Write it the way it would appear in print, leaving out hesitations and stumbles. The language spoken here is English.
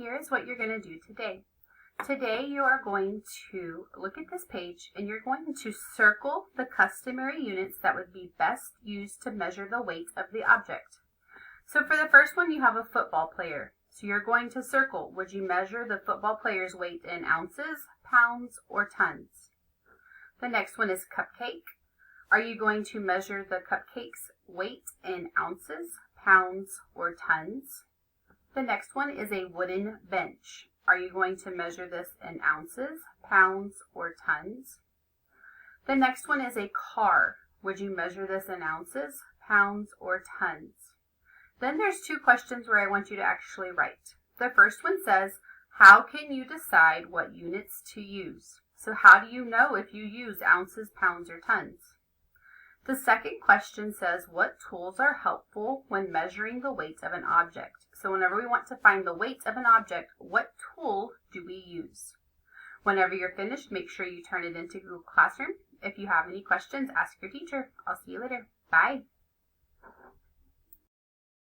here is what you're going to do today. Today you are going to look at this page and you're going to circle the customary units that would be best used to measure the weight of the object. So for the first one, you have a football player. So you're going to circle, would you measure the football player's weight in ounces, pounds, or tons? The next one is cupcake. Are you going to measure the cupcake's weight in ounces, pounds, or tons? The next one is a wooden bench. Are you going to measure this in ounces, pounds, or tons? The next one is a car. Would you measure this in ounces, pounds, or tons? Then there's two questions where I want you to actually write. The first one says, how can you decide what units to use? So how do you know if you use ounces, pounds, or tons? The second question says, what tools are helpful when measuring the weight of an object? So whenever we want to find the weight of an object, what tool do we use? Whenever you're finished, make sure you turn it into Google Classroom. If you have any questions, ask your teacher. I'll see you later. Bye.